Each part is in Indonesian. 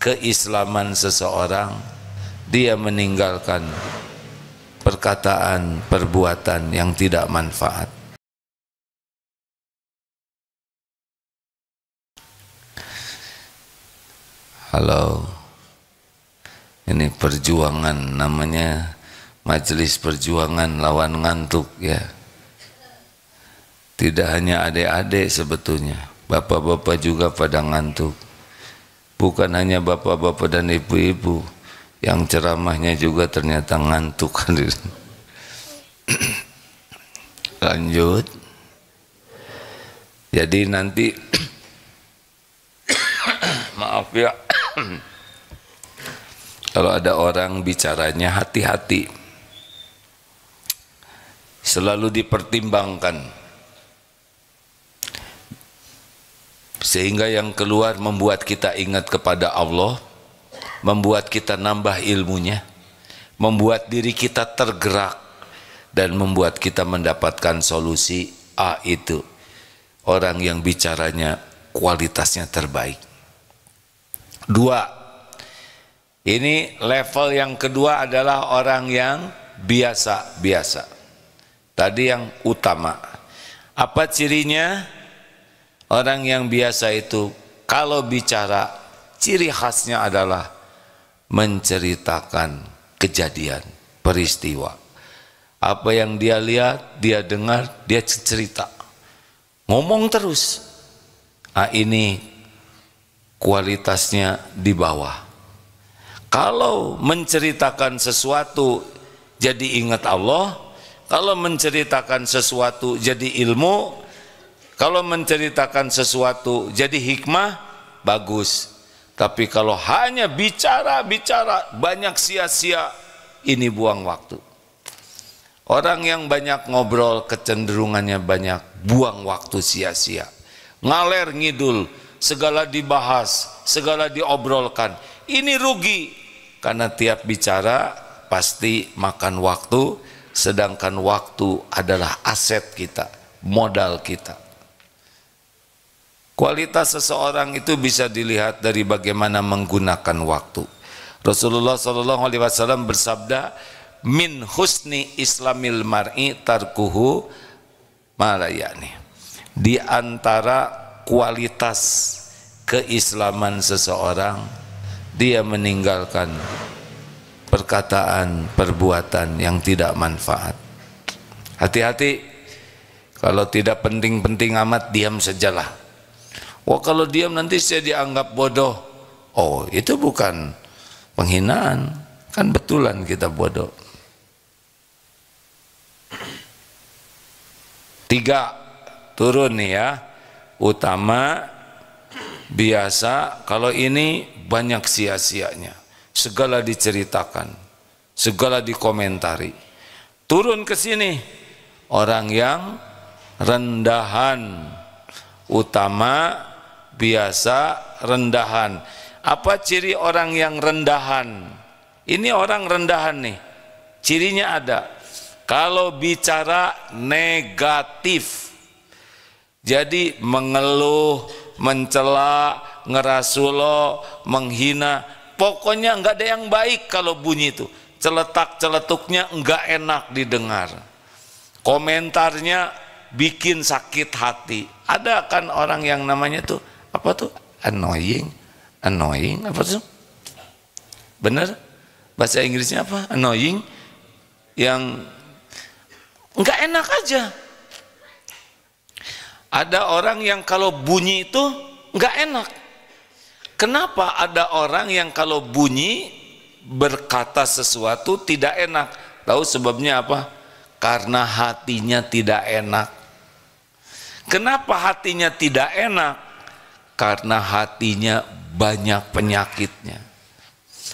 keislaman seseorang, dia meninggalkan perkataan, perbuatan yang tidak manfaat. Halo, ini perjuangan, namanya majelis perjuangan lawan ngantuk ya. Tidak hanya adik-adik sebetulnya, bapak-bapak juga pada ngantuk. Bukan hanya bapak-bapak dan ibu-ibu, yang ceramahnya juga ternyata ngantuk. Lanjut. Jadi nanti maaf ya, kalau ada orang bicaranya hati-hati, selalu dipertimbangkan, sehingga yang keluar membuat kita ingat kepada Allah, membuat kita nambah ilmunya, membuat diri kita tergerak, dan membuat kita mendapatkan solusi. Itu orang yang bicaranya kualitasnya terbaik. 2, ini level yang kedua adalah orang yang biasa-biasa. Tadi yang utama. Apa cirinya? Orang yang biasa itu kalau bicara, ciri khasnya adalah menceritakan kejadian, peristiwa. Apa yang dia lihat, dia dengar, dia cerita. Ngomong terus. Ini kualitasnya di bawah. Kalau menceritakan sesuatu jadi ingat Allah, kalau menceritakan sesuatu jadi ilmu, kalau menceritakan sesuatu jadi hikmah, bagus. Tapi kalau hanya bicara banyak sia-sia, ini buang waktu. Orang yang banyak ngobrol kecenderungannya banyak buang waktu sia-sia. Ngaler ngidul, segala dibahas, segala diobrolkan. Ini rugi, karena tiap bicara pasti makan waktu, sedangkan waktu adalah aset kita, modal kita. Kualitas seseorang itu bisa dilihat dari bagaimana menggunakan waktu. Rasulullah SAW bersabda, min husni islamil mar'i tarkuhu malayani. Di antara kualitas keislaman seseorang, dia meninggalkan perkataan, perbuatan yang tidak manfaat. Hati-hati, kalau tidak penting-penting amat, diam sajalah. Wah, kalau diam nanti saya dianggap bodoh. Oh, itu bukan penghinaan, kan betulan kita bodoh. 3, turun nih ya. Utama, biasa. Kalau ini banyak sia-sianya, segala diceritakan, segala dikomentari. Turun ke sini, orang yang rendahan. Utama, biasa, rendahan. Apa ciri orang yang rendahan? Ini orang rendahan nih, cirinya ada. Kalau bicara negatif, jadi mengeluh, mencela, ngerasulo, menghina, pokoknya enggak ada yang baik kalau bunyi itu. Celetak-celetuknya enggak enak didengar. Komentarnya bikin sakit hati. Ada kan orang yang namanya tuh, apa tuh? Annoying, apa tuh? Bener? Bahasa Inggrisnya apa? Annoying, yang enggak enak aja. Ada orang yang kalau bunyi itu enggak enak. Kenapa ada orang yang kalau bunyi berkata sesuatu tidak enak? Tahu sebabnya apa? Karena hatinya tidak enak. Kenapa hatinya tidak enak? Karena hatinya banyak penyakitnya.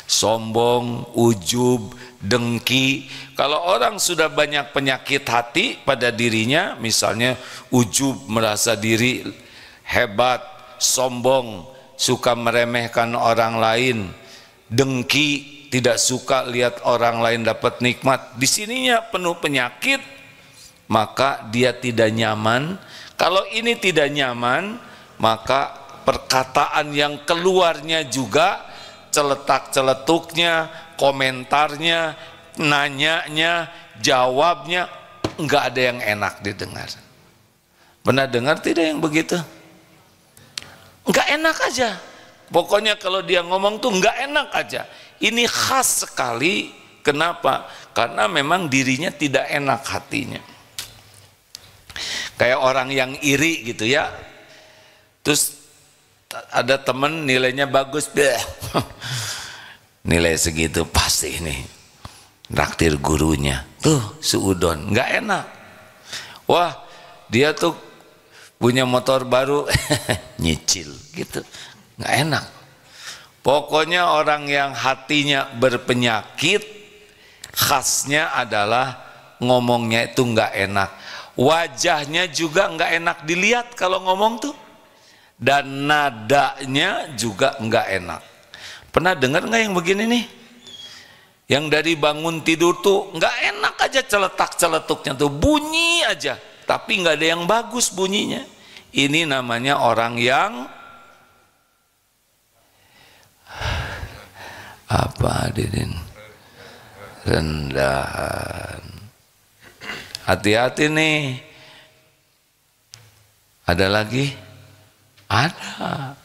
Sombong, ujub, dengki. Kalau orang sudah banyak penyakit hati pada dirinya, misalnya ujub, merasa diri hebat, sombong, suka meremehkan orang lain, dengki, tidak suka lihat orang lain dapat nikmat, di sininya penuh penyakit, maka dia tidak nyaman. Kalau ini tidak nyaman, maka perkataan yang keluarnya juga celetak-celetuknya, komentarnya, nanyanya, jawabnya, nggak ada yang enak didengar. Pernah dengar tidak yang begitu? Nggak enak aja. Pokoknya kalau dia ngomong tuh nggak enak aja. Ini khas sekali. Kenapa? Karena memang dirinya tidak enak hatinya. Kayak orang yang iri gitu ya. Terus ada temen nilainya bagus, nilai segitu pasti nih traktir gurunya. Tuh suudon, nggak enak. Wah, dia tuh punya motor baru, nyicil gitu, nggak enak. Pokoknya orang yang hatinya berpenyakit, khasnya adalah ngomongnya itu nggak enak. Wajahnya juga nggak enak dilihat kalau ngomong tuh, dan nadanya juga nggak enak. Pernah dengar nggak yang begini nih? Yang dari bangun tidur tuh nggak enak aja, celetak-celetuknya tuh bunyi aja, tapi nggak ada yang bagus bunyinya. Ini namanya orang yang apa, Didin? Rendahan. Hati-hati nih. Ada lagi? Ada.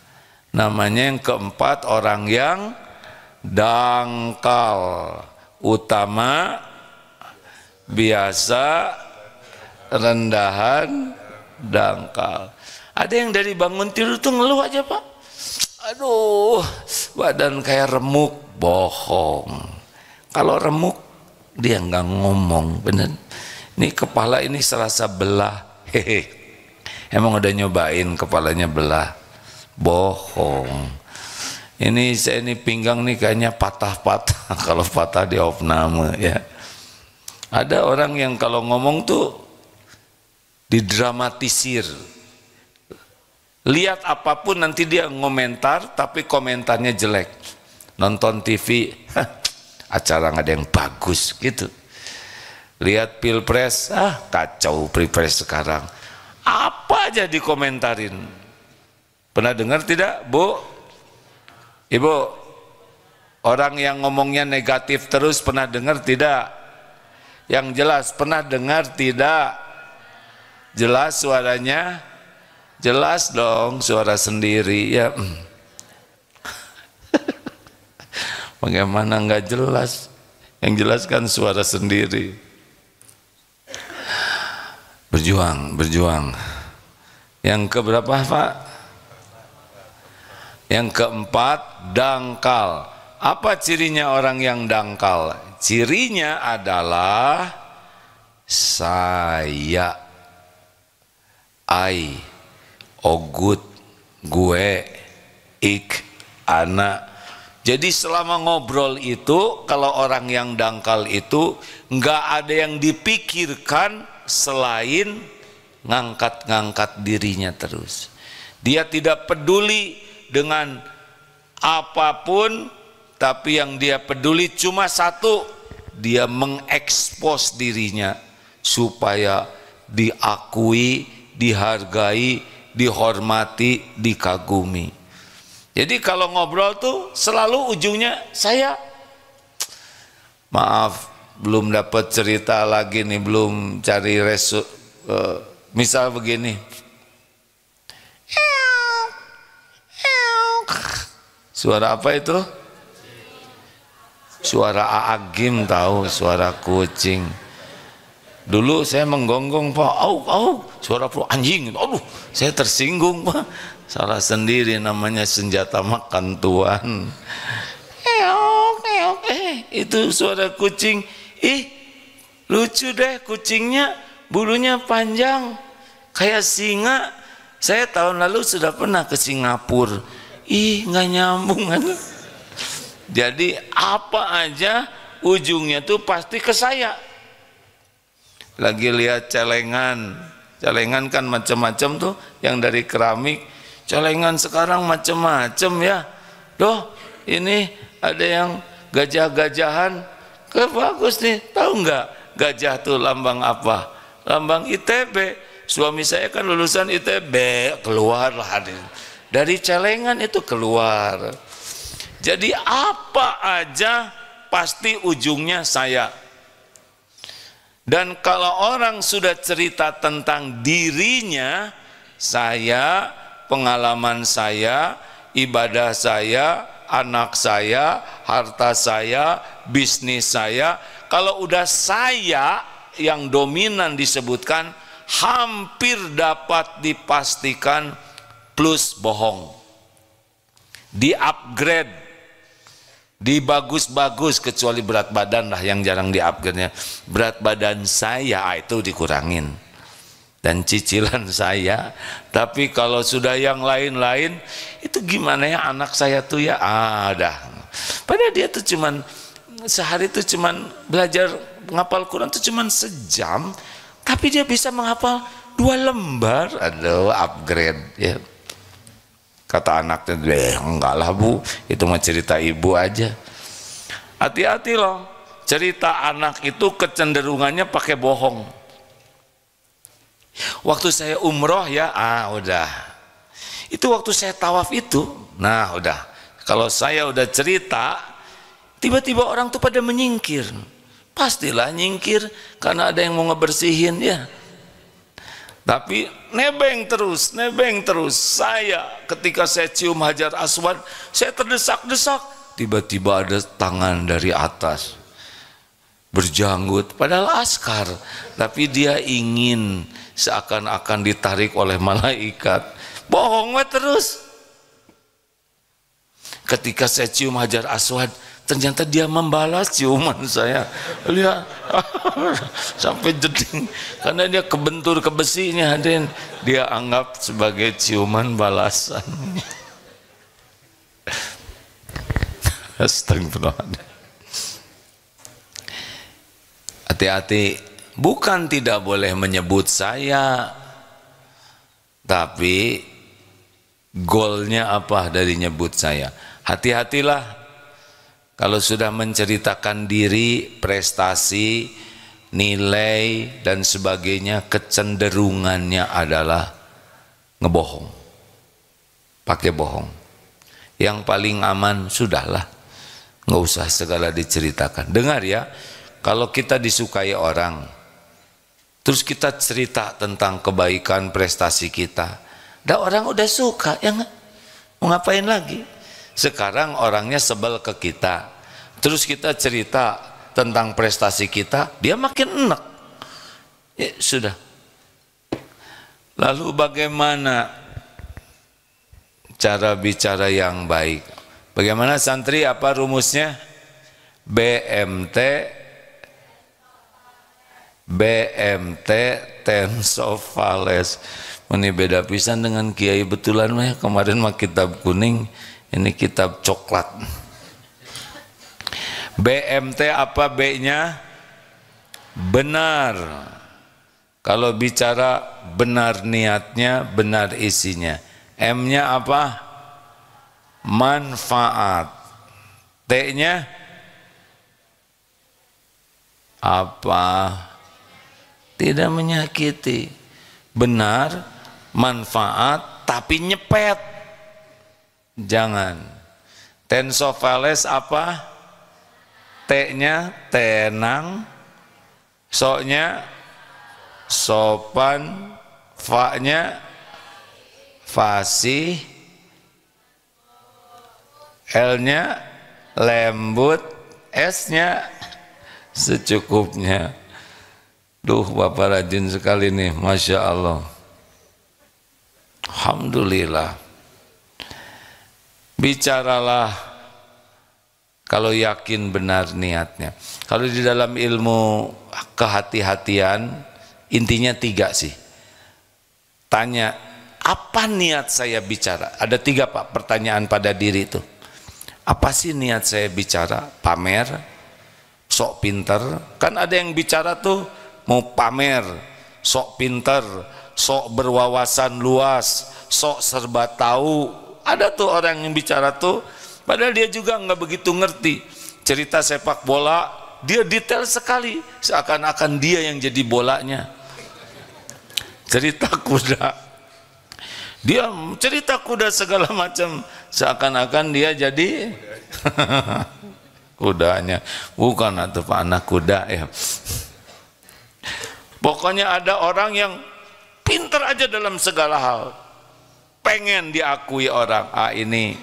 Namanya yang keempat, orang yang dangkal. Utama, biasa, rendahan, dangkal. Ada yang dari bangun tidur tuh ngeluh aja, Pak. Aduh, badan kayak remuk. Bohong. Kalau remuk dia nggak ngomong, bener. Ini kepala ini serasa belah. Hehe. Emang udah nyobain kepalanya belah? Bohong. Ini saya ini pinggang nih kayaknya patah-patah. Kalau patah di opname ya. Ada orang yang kalau ngomong tuh didramatisir. Lihat apapun nanti dia ngomentar, tapi komentarnya jelek. Nonton TV, acara nggak ada yang bagus gitu. Lihat pilpres, kacau pilpres sekarang. Apa aja dikomentarin. Pernah dengar tidak, Bu? Ibu, orang yang ngomongnya negatif terus pernah dengar tidak? Yang jelas pernah dengar tidak? Jelas suaranya? Jelas dong, suara sendiri ya. Bagaimana nggak jelas? Yang jelas kan suara sendiri. Berjuang, berjuang. Yang keberapa, Pak? Yang keempat, dangkal. Apa cirinya orang yang dangkal? Cirinya adalah saya, I, ogut, gue, ik, anak. Jadi selama ngobrol itu, kalau orang yang dangkal itu nggak ada yang dipikirkan selain ngangkat-ngangkat dirinya terus. Dia tidak peduli dengan apapun, tapi yang dia peduli cuma satu, dia mengekspos dirinya supaya diakui, dihargai, dihormati, dikagumi. Jadi kalau ngobrol tuh selalu ujungnya saya. Maaf, belum dapat cerita lagi nih, belum cari misal begini. Suara apa itu? Suara Aagim tahu, suara kucing. Dulu saya menggonggong, Pak, au, suara anjing. Aduh, saya tersinggung, Pak. Salah sendiri, namanya senjata makan Tuhan. Itu suara kucing. Lucu deh kucingnya, bulunya panjang kayak singa. Saya tahun lalu sudah pernah ke Singapura. Nggak nyambung kan? Jadi apa aja ujungnya tuh pasti ke saya. Lagi lihat celengan kan macam-macam tuh, yang dari keramik. Celengan sekarang macam-macam ya. Loh, ini ada yang gajah-gajahan. Bagus nih, tahu nggak? Gajah tuh lambang apa? Lambang ITB. Suami saya kan lulusan ITB, keluarlah dari celengan itu keluar. Jadi apa aja pasti ujungnya saya. Dan kalau orang sudah cerita tentang dirinya, saya, pengalaman saya, ibadah saya, anak saya, harta saya, bisnis saya, kalau udah saya yang dominan disebutkan, hampir dapat dipastikan plus bohong. Di upgrade, dibagus-bagus, kecuali berat badan lah yang jarang di upgrade-nya. Berat badan saya itu dikurangin dan cicilan saya. Tapi kalau sudah yang lain-lain, itu gimana ya anak saya tuh ya, dah. Padahal dia tuh cuman sehari tuh cuman belajar menghafal Quran tuh cuman sejam, tapi dia bisa menghafal 2 lembar. Aduh, upgrade ya. Kata anaknya, enggak lah bu, itu mah cerita ibu aja. Hati-hati loh, cerita anak itu kecenderungannya pakai bohong. Waktu saya umroh ya, udah. Itu waktu saya tawaf itu, nah udah. Kalau saya udah cerita, tiba-tiba orang tuh pada menyingkir. Pastilah nyingkir, karena ada yang mau ngebersihin ya. Tapi nebeng terus. Saya ketika saya cium Hajar Aswad, saya terdesak-desak. Tiba-tiba ada tangan dari atas berjanggut, padahal askar, tapi dia ingin seakan-akan ditarik oleh malaikat. Bohong terus. Ketika saya cium Hajar Aswad, ternyata dia membalas ciuman saya. Lihat sampai jeding, karena dia kebentur ke besinya, dan dia anggap sebagai ciuman balasan. Astagfirullahaladzim. Hati-hati, bukan tidak boleh menyebut saya, tapi goalnya apa dari nyebut saya. Hati-hatilah kalau sudah menceritakan diri, prestasi, nilai dan sebagainya, kecenderungannya adalah ngebohong, pakai bohong. Yang paling aman sudahlah, nggak usah segala diceritakan. Dengar ya, kalau kita disukai orang, terus kita cerita tentang kebaikan prestasi kita, dah orang udah suka, ya nggak? Mau ngapain lagi? Sekarang orangnya sebel ke kita, terus kita cerita tentang prestasi kita, dia makin enak. Ya, sudah. Lalu bagaimana cara bicara yang baik? Bagaimana santri, apa rumusnya? BMT Tensofales. Ini beda pisan dengan Kiai betulan mah. Kemarin mah kitab kuning, ini kitab coklat. BMT apa B-nya? Benar. Kalau bicara benar niatnya, benar isinya. M-nya apa? Manfaat. T-nya apa? Tidak menyakiti. Benar, manfaat, tapi nyepet. Jangan. Tensofales apa? T-nya tenang, so-nya sopan, fa-nya fasih, L-nya lembut, S-nya secukupnya. Duh, Bapak rajin sekali nih, Masya Allah. Alhamdulillah. Bicaralah kalau yakin benar niatnya. Kalau di dalam ilmu kehati-hatian, intinya 3 sih. Tanya, apa niat saya bicara? Ada 3 Pak pertanyaan pada diri itu. Apa sih niat saya bicara? Pamer, sok pinter. Kan ada yang bicara tuh mau pamer, sok pinter, sok berwawasan luas, sok serba tahu. Ada tuh orang yang bicara tuh, padahal dia juga nggak begitu ngerti. Cerita sepak bola, dia detail sekali, seakan-akan dia yang jadi bolanya. Cerita kuda, Dia cerita kuda segala macam, seakan-akan dia jadi kudanya. Bukan atau anak kuda ya. Pokoknya ada orang yang pintar aja dalam segala hal, pengen diakui orang, ini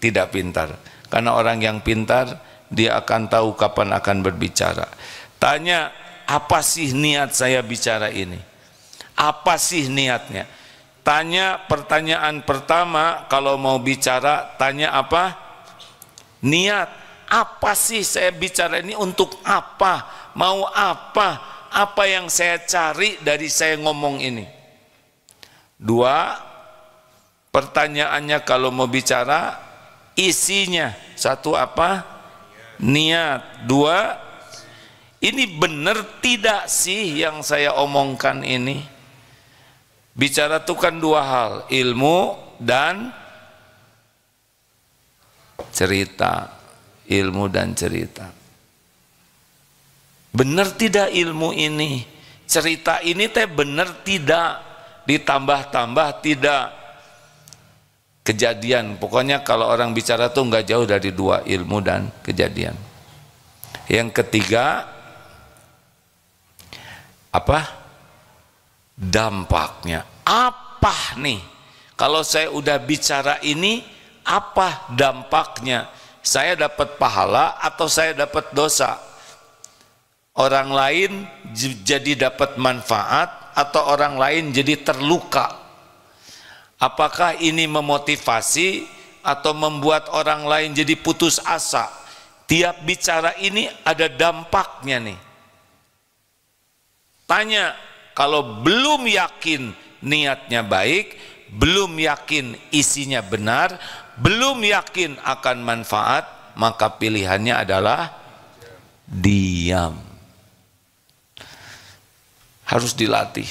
tidak pintar. Karena orang yang pintar, dia akan tahu kapan akan berbicara. Tanya, apa sih niat saya bicara ini? Apa sih niatnya? Tanya pertanyaan pertama kalau mau bicara, tanya apa? Niat. Apa sih saya bicara ini, untuk apa? Mau apa? Apa yang saya cari dari saya ngomong ini? Dua, pertanyaannya kalau mau bicara, isinya. Satu apa? Niat. Dua, ini benar tidak sih yang saya omongkan ini? Bicara itu kan dua hal, ilmu dan cerita. Ilmu dan cerita. Benar tidak ilmu ini? Cerita ini teh benar tidak? Ditambah-tambah tidak? Kejadian. Pokoknya kalau orang bicara tuh nggak jauh dari dua, ilmu dan kejadian. Yang ketiga, apa? Dampaknya. Apa nih? Kalau saya udah bicara ini, apa dampaknya? Saya dapat pahala atau saya dapat dosa? Orang lain jadi dapat manfaat atau orang lain jadi terluka? Apakah ini memotivasi atau membuat orang lain jadi putus asa? Tiap bicara ini ada dampaknya nih. Tanya, kalau belum yakin niatnya baik, belum yakin isinya benar, belum yakin akan manfaat, maka pilihannya adalah diam. Harus dilatih.